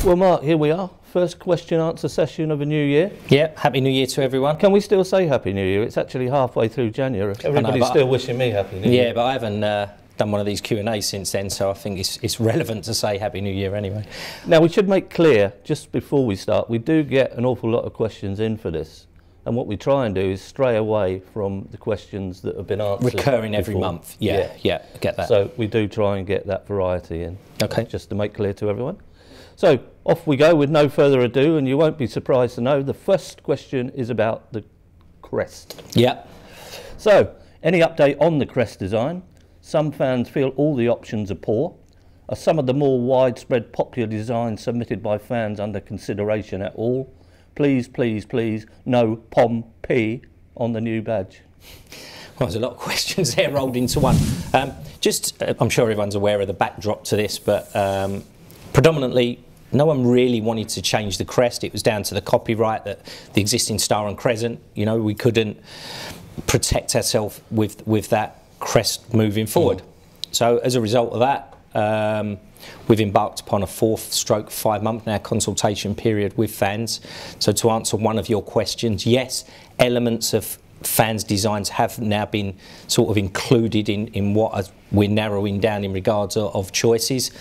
Well, Mark, here we are. First question answer session of a new year. Yeah, Happy New Year to everyone. Can we still say Happy New Year? It's actually halfway through January. Everybody's still wishing me Happy New Year. Yeah, but I haven't done one of these Q&As since then, so I think it's relevant to say Happy New Year anyway. Now, we should make clear, just before we start, we do get an awful lot of questions in for this. And what we try and do is stray away from the questions that have been answered. Recurring every month. Yeah, I get that. So we do try and get that variety in. Okay. Just to make clear to everyone. So off we go with no further ado, and you won't be surprised to know the first question is about the crest. Yeah. So, any update on the crest design? Some fans feel all the options are poor. Are some of the more widespread popular designs submitted by fans under consideration at all? Please, please, please, no POM-P on the new badge. Well, there's a lot of questions there rolled into one. I'm sure everyone's aware of the backdrop to this, but predominantly, no one really wanted to change the crest. It was down to the copyright, that the existing star and crescent, you know, we couldn't protect ourselves with that crest moving forward. So as a result of that, we've embarked upon a 4/5 month now consultation period with fans. So to answer one of your questions, yes, elements of fans' designs have now been sort of included in what we're narrowing down in regards of choices.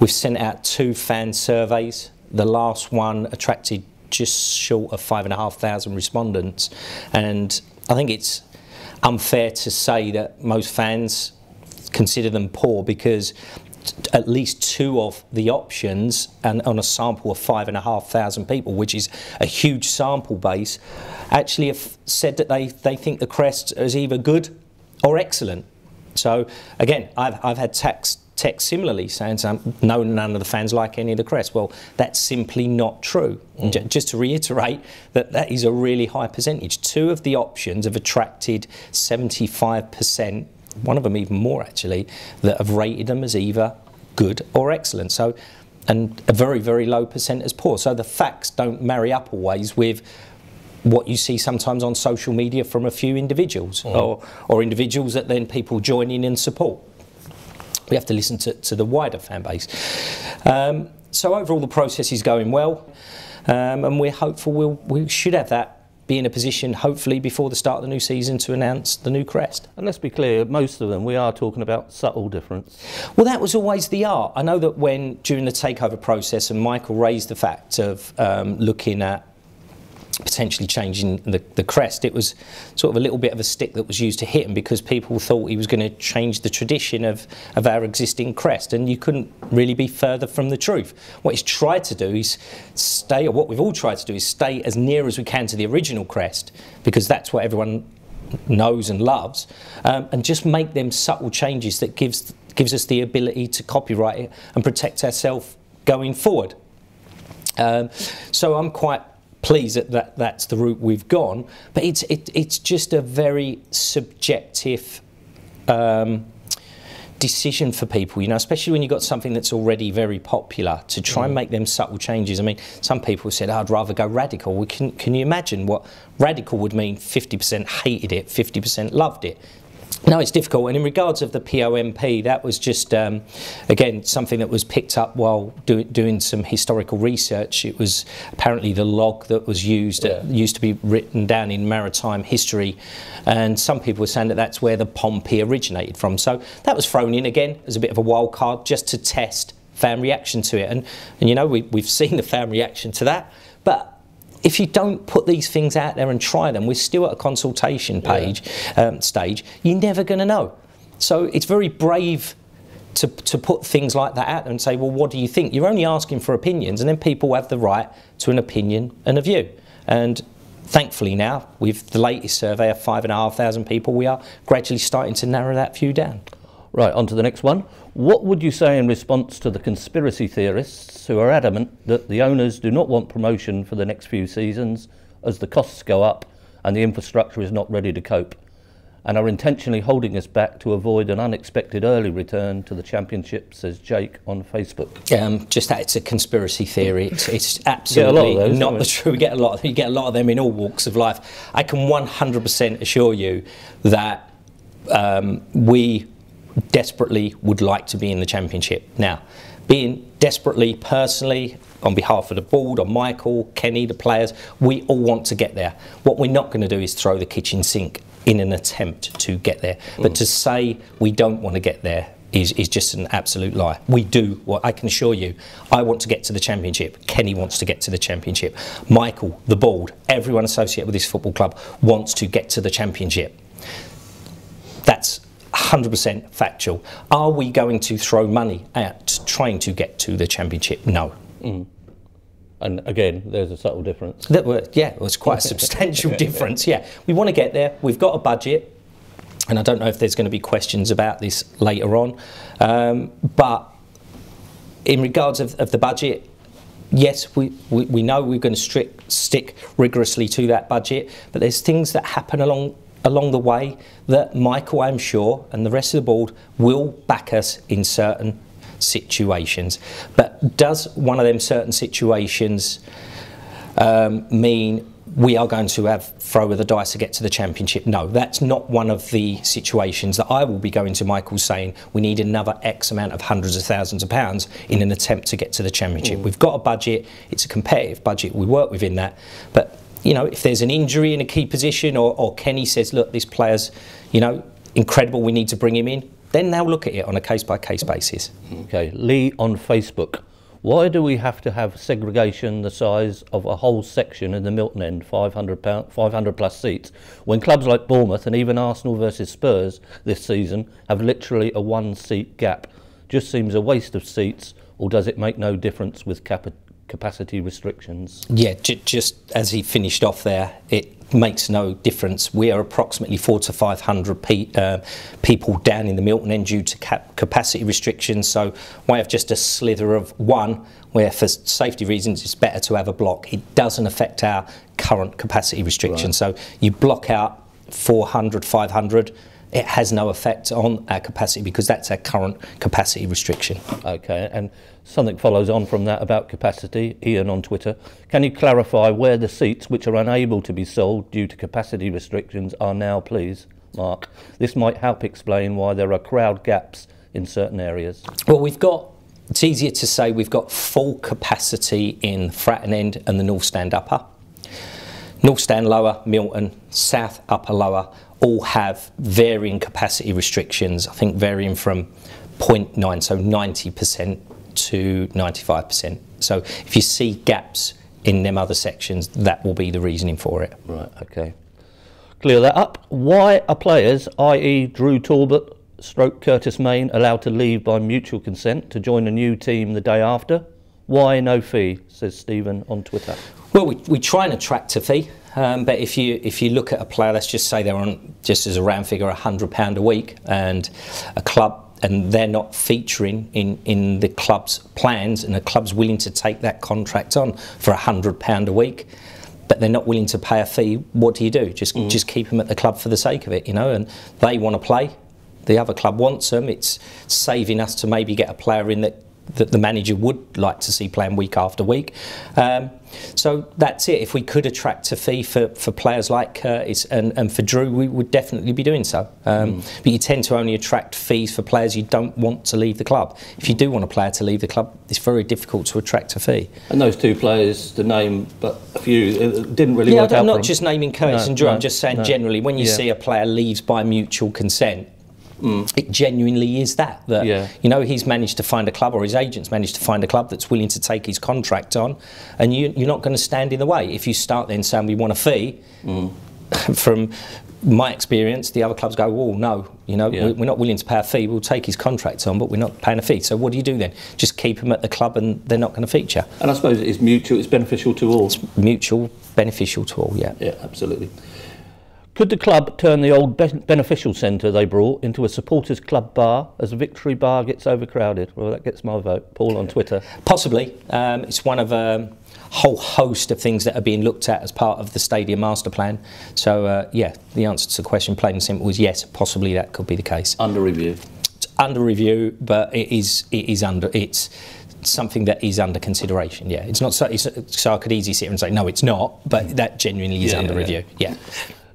We've sent out 2 fan surveys. The last one attracted just short of 5,500 respondents, and I think it's unfair to say that most fans consider them poor, because at least 2 of the options, and on a sample of 5,500 people, which is a huge sample base, actually have said that they think the crest is either good or excellent. So again, I've had text similarly saying no, none of the fans like any of the crest. Well, that's simply not true. Just to reiterate, that is a really high percentage. 2 of the options have attracted 75%, one of them even more actually, that have rated them as either good or excellent. So, and a very, very low percent as poor. So the facts don't marry up always with what you see sometimes on social media from a few individuals, or individuals that then people join in and support. We have to listen to the wider fan base. So overall the process is going well, and we're hopeful we should have that, be in a position, hopefully, before the start of the new season to announce the new crest. And let's be clear, most of them, we are talking about subtle difference. Well, that was always the art. I know that during the takeover process, and Michael raised the fact of looking at potentially changing the crest, it was sort of a little bit of a stick that was used to hit him, because people thought he was going to change the tradition of our existing crest, and you couldn't really be further from the truth. What he's tried to do is stay, or what we've all tried to do is stay as near as we can to the original crest, because that's what everyone knows and loves, and just make them subtle changes that gives us the ability to copyright it and protect ourselves going forward. So I'm quite pleased that that's the route we've gone, but it's just a very subjective decision for people, you know, especially when you've got something that's already very popular, to try and make them subtle changes. I mean, some people said, I'd rather go radical. Well, can you imagine what radical would mean? 50% hated it, 50% loved it. No, it's difficult. And in regards of the POMP, that was just, again, something that was picked up while doing some historical research. It was apparently the log that was used, used to be written down in maritime history. And some people were saying that that's where the POMP originated from. So that was thrown in again as a bit of a wild card, just to test fan reaction to it. And you know, we've seen the fan reaction to that. But if you don't put these things out there and try them, we're still at a consultation stage, you're never going to know. So it's very brave to put things like that out there and say, well, what do you think? You're only asking for opinions, and then people have the right to an opinion and a view. And thankfully now, with the latest survey of 5,500 people, we are gradually starting to narrow that view down. Right, on to the next one. What would you say in response to the conspiracy theorists who are adamant that the owners do not want promotion for the next few seasons as the costs go up and the infrastructure is not ready to cope, and are intentionally holding us back to avoid an unexpected early return to the Championship, says Jake on Facebook? Just that it's a conspiracy theory. It's absolutely not the truth. You get a lot of them in all walks of life. I can 100% assure you that we desperately would like to be in the Championship. Now, being desperately, personally, on behalf of the board, on Michael, Kenny, the players, we all want to get there. What we're not going to do is throw the kitchen sink in an attempt to get there. But to say we don't want to get there is just an absolute lie. We do. Well, I can assure you, I want to get to the Championship. Kenny wants to get to the Championship. Michael, the board, everyone associated with this football club wants to get to the Championship. That's 100% factual. Are we going to throw money at trying to get to the Championship? No. And again, there's a subtle difference. Yeah, it was quite a substantial difference. Yeah, we want to get there. We've got a budget. And I don't know if there's going to be questions about this later on. But in regards of the budget, yes, we know we're going to stick rigorously to that budget. But there's things that happen along the way that Michael, I'm sure, and the rest of the board will back us in certain situations. But does one of them certain situations mean we are going to have throw of the dice to get to the Championship? No, that's not one of the situations that I will be going to Michael saying we need another X amount of hundreds of thousands of pounds in an attempt to get to the Championship. We've got a budget, it's a competitive budget, we work within that. But, you know, if there's an injury in a key position or Kenny says, look, this player's, you know, incredible, we need to bring him in, then they'll look at it on a case-by-case basis. Okay, Lee on Facebook. Why do we have to have segregation the size of a whole section in the Milton End, 500 plus seats, when clubs like Bournemouth and even Arsenal versus Spurs this season have literally a 1-seat gap? Just seems a waste of seats, or does it make no difference with capacity restrictions? Yeah, just as he finished off there, it makes no difference. We are approximately 400 to 500 people down in the Milton End due to capacity restrictions, so we have just a slither of one where for safety reasons it's better to have a block. It doesn't affect our current capacity restrictions. Right. So you block out 400, 500, it has no effect on our capacity because that's our current capacity restriction. Okay, and something follows on from that about capacity. Ian on Twitter, can you clarify where the seats which are unable to be sold due to capacity restrictions are now, please, Mark? This might help explain why there are crowd gaps in certain areas. Well, it's easier to say we've got full capacity in Fratton End and the North Stand Upper. North Stand Lower, Milton, South Upper Lower, all have varying capacity restrictions, I think varying from 0.9, so 90% to 95%. So if you see gaps in them other sections, that will be the reasoning for it. Right, okay. Clear that up. Why are players, i.e. Drew Talbot, Curtis Main, allowed to leave by mutual consent to join a new team the day after? Why no fee, says Stephen on Twitter. Well, we try and attract a fee, but if you look at a player, let's just say they're on, just as a round figure, £100 a week, and a club, and they're not featuring in the club's plans, and the club's willing to take that contract on for £100 a week, but they're not willing to pay a fee, what do? Just keep them at the club for the sake of it, you know, and they want to play, the other club wants them, it's saving us to maybe get a player in that the manager would like to see playing week after week. So that's it. If we could attract a fee for players like Curtis and for Drew, we would definitely be doing so. But you tend to only attract fees for players you don't want to leave the club. If you do want a player to leave the club, it's very difficult to attract a fee. And those two players, to name but a few, it didn't really work out. I'm not just naming Curtis and Drew, I'm just saying generally, when you see a player leaves by mutual consent, it genuinely is that you know, he's managed to find a club, or his agent's managed to find a club that's willing to take his contract on, and you're not going to stand in the way. If you start then saying we want a fee, from my experience, the other clubs go, oh no, you know, we're not willing to pay a fee, we'll take his contract on, but we're not paying a fee. So what do you do then? Just keep them at the club and they're not going to feature. And I suppose it's mutual, it's beneficial to all. It's mutual, beneficial to all, yeah. Yeah, absolutely. Could the club turn the old beneficial centre they brought into a supporters club bar as Victory Bar gets overcrowded? Well, that gets my vote. Paul on Twitter. Possibly. It's one of a whole host of things that are being looked at as part of the stadium master plan. So, yeah, the answer to the question, plain and simple, is yes, possibly that could be the case. Under review. It's under review, but it's something that is under consideration. Yeah, it's not so I could easily sit here and say no, it's not, but that genuinely is under review. Yeah.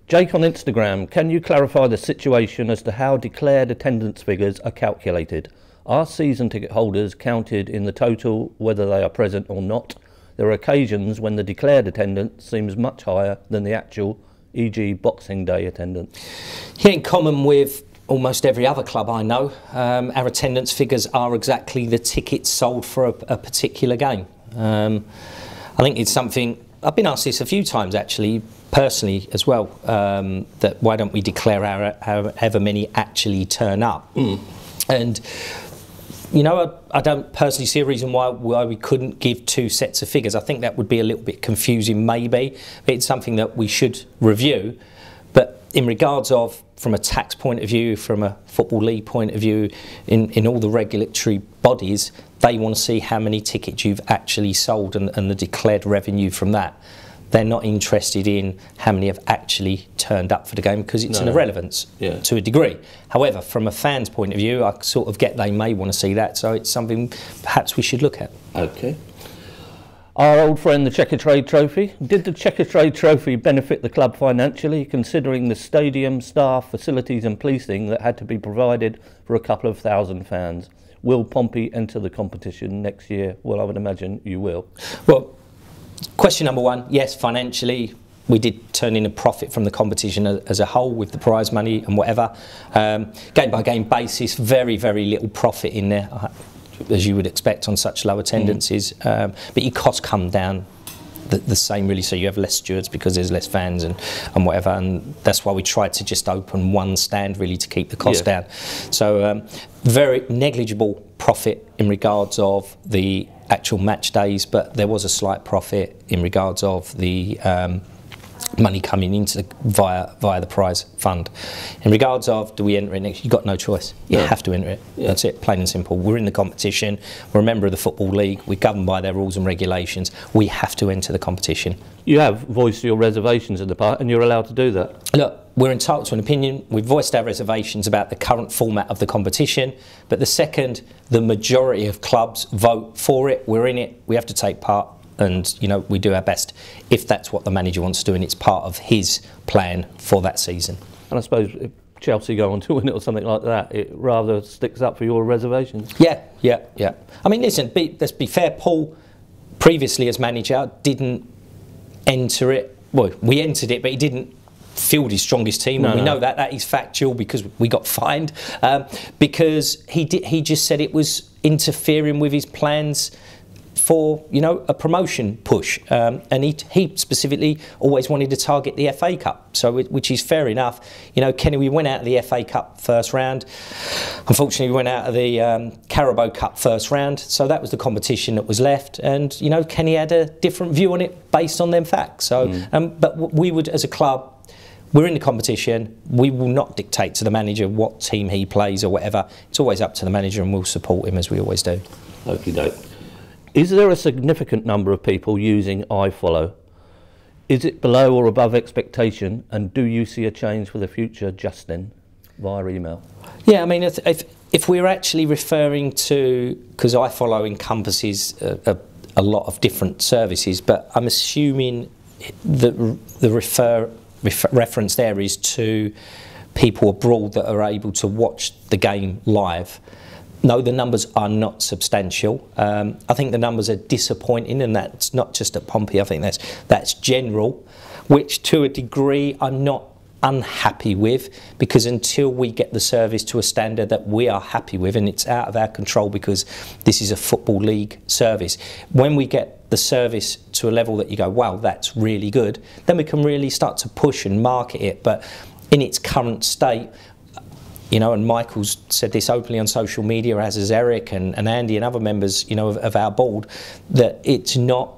Jake on Instagram, can you clarify the situation as to how declared attendance figures are calculated? Are season ticket holders counted in the total, whether they are present or not? There are occasions when the declared attendance seems much higher than the actual, e.g. Boxing Day attendance. Yeah, in common with almost every other club I know, our attendance figures are exactly the tickets sold for a particular game. I think it's something, I've been asked this a few times actually, personally as well, that why don't we declare however many actually turn up? And you know, I don't personally see a reason why we couldn't give two sets of figures. I think that would be a little bit confusing maybe. It's something that we should review. But in regards of, from a tax point of view, from a Football League point of view, in all the regulatory bodies, they want to see how many tickets you've actually sold and the declared revenue from that. They're not interested in how many have actually turned up for the game because it's an irrelevance to a degree. However, from a fan's point of view, I sort of get they may want to see that, so it's something perhaps we should look at. Okay. Our old friend, the Checkatrade Trophy. Did the Checkatrade Trophy benefit the club financially, considering the stadium, staff, facilities and policing that had to be provided for a couple of thousand fans? Will Pompey enter the competition next year? Well, I would imagine you will. Well, question number one, yes, financially, we did turn in a profit from the competition as a whole with the prize money and whatever. Game by game basis, very, very little profit in there, as you would expect on such low attendances. But your costs come down the same really, so you have less stewards because there's less fans and whatever, and that's why we tried to just open one stand really to keep the cost down. So very negligible profit in regards of the actual match days, but there was a slight profit in regards of the money coming into via the prize fund. In regards of do we enter it next, you've got no choice. You have to enter it. That's it, plain and simple. We're in the competition, we're a member of the Football League, we're governed by their rules and regulations, we have to enter the competition. You have voiced your reservations in the past and you're allowed to do that. Look, we're entitled to an opinion. We've voiced our reservations about the current format of the competition, but the second the majority of clubs vote for it, we're in it, we have to take part. And, you know, we do our best if that's what the manager wants to do and it's part of his plan for that season. And I suppose if Chelsea go on to win it or something like that, it rather sticks up for your reservations. Yeah. I mean, listen, let's be fair, Paul, previously as manager, didn't enter it. Well, we entered it, but he didn't field his strongest team, and we know that is factual because we got fined because he just said it was interfering with his plans for, you know, a promotion push, and he specifically always wanted to target the FA Cup, so which is fair enough. You know, Kenny, we went out of the FA Cup first round. Unfortunately, we went out of the Carabao Cup first round, so that was the competition that was left. And you know, Kenny had a different view on it based on them facts. So, but we would, as a club, we're in the competition. We will not dictate to the manager what team he plays or whatever. It's always up to the manager, and we'll support him as we always do. Okie doke. Is there a significant number of people using iFollow? Is it below or above expectation? And do you see a change for the future, Justin, via email? Yeah, I mean, if we're actually referring to, because iFollow encompasses a lot of different services, but I'm assuming the reference there is to people abroad that are able to watch the game live. No, the numbers are not substantial. I think the numbers are disappointing, and that's not just at Pompey. I think that's general, which to a degree I'm not unhappy with, because until we get the service to a standard that we are happy with, and it's out of our control because this is a Football League service, when we get the service to a level that you go, wow, that's really good, then we can really start to push and market it. But in its current state, you know, and Michael's said this openly on social media, as has Eric and Andy and other members, you know, of our board, that it's not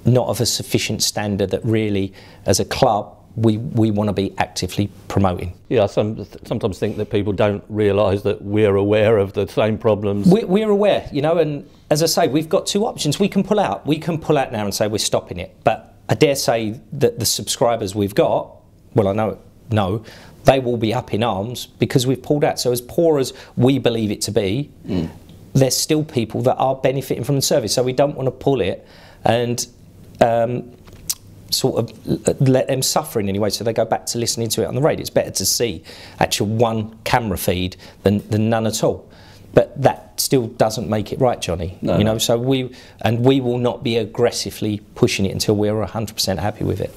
of a sufficient standard that really, as a club, we want to be actively promoting. Yeah, I sometimes think that people don't realise that we're aware of the same problems. We're aware, you know, and as I say, we've got two options. We can pull out. We can pull out now and say we're stopping it. But I dare say that the subscribers we've got, well, I know, they will be up in arms because we've pulled out. So as poor as we believe it to be, there's still people that are benefiting from the service. So we don't want to pull it and sort of let them suffer in any way, so they go back to listening to it on the radio. It's better to see actual one camera feed than none at all. But that still still doesn't make it right, Johnny. No, you know, so we will not be aggressively pushing it until we're 100% happy with it.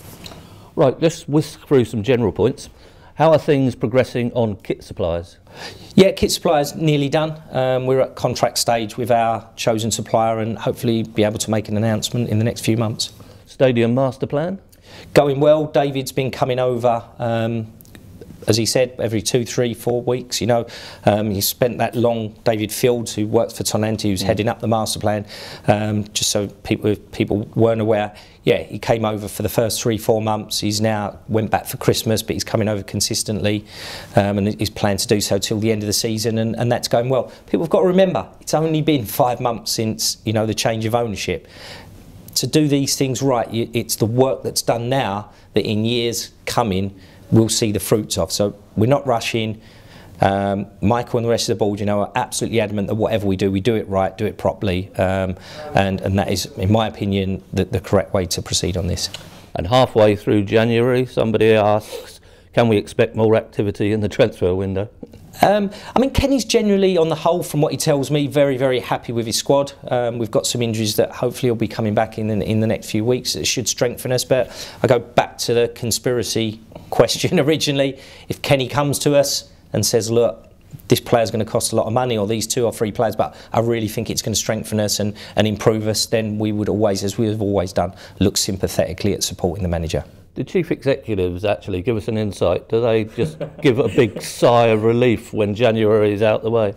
Right, let's whisk through some general points. How are things progressing on kit supplies? Yeah, kit supplies nearly done. We're at contract stage with our chosen supplier and hopefully be able to make an announcement in the next few months. Stadium master plan? Going well. David's been coming over, as he said, every 2, 3, 4 weeks. You know, he spent that long. David Fields, who works for Tonanti, who's heading up the master plan, just so people weren't aware. Yeah, he came over for the first 3, 4 months. He's now went back for Christmas, but he's coming over consistently, and he's planned to do so till the end of the season, and that's going well. People have got to remember, it's only been 5 months since, you know, the change of ownership. To do these things right, it's the work that's done now that in years coming we'll see the fruits of. So we're not rushing. Michael and the rest of the board, you know, are absolutely adamant that whatever we do it right, do it properly, and that is, in my opinion, the correct way to proceed on this. And halfway through January, somebody asks, can we expect more activity in the transfer window? I mean, Kenny's generally, on the whole, from what he tells me, very, very happy with his squad. We've got some injuries that hopefully will be coming back in the next few weeks that should strengthen us. But I go back to the conspiracy question originally. If Kenny comes to us and says, look, this player's going to cost a lot of money, or these 2 or 3 players, but I really think it's going to strengthen us and improve us, then we would always, as we have always done, look sympathetically at supporting the manager. The chief executives actually give us an insight? Do they just give a big sigh of relief when January is out the way?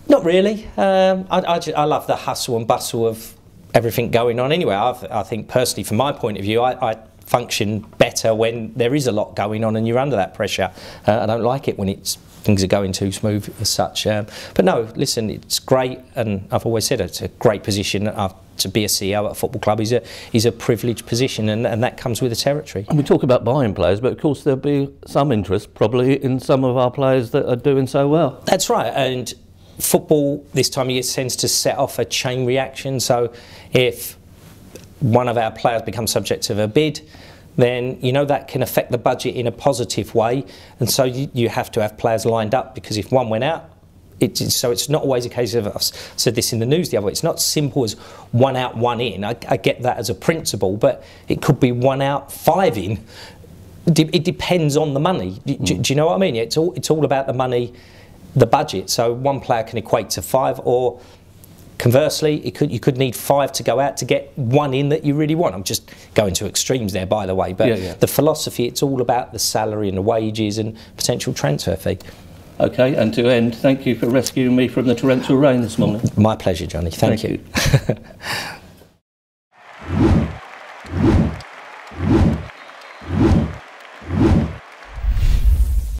Not really. I love the hustle and bustle of everything going on anyway. I think personally, from my point of view, I function better when there is a lot going on and you're under that pressure. I don't like it when things are going too smooth as such. But no, listen, it's great, and I've always said it's a great position. To be a CEO at a football club is a privileged position, and that comes with the territory. And we talk about buying players, but of course there'll be some interest probably in some of our players that are doing so well. That's right, and football this time of year tends to set off a chain reaction. So if one of our players becomes subject to a bid, then you know that can affect the budget in a positive way, and so you have to have players lined up, because if one went out, so it's not always a case of, I've said this in the news the other way, it's not simple as 1 out, 1 in. I get that as a principle, but it could be 1 out, 5 in. It depends on the money. Do you know what I mean? It's all about the money, the budget. So one player can equate to 5, or conversely, you could need 5 to go out to get 1 in that you really want. I'm just going to extremes there, by the way, but the philosophy, it's all about the salary and the wages and potential transfer fee. Okay, and to end, thank you for rescuing me from the torrential rain this morning. My pleasure, Johnny. Thank you.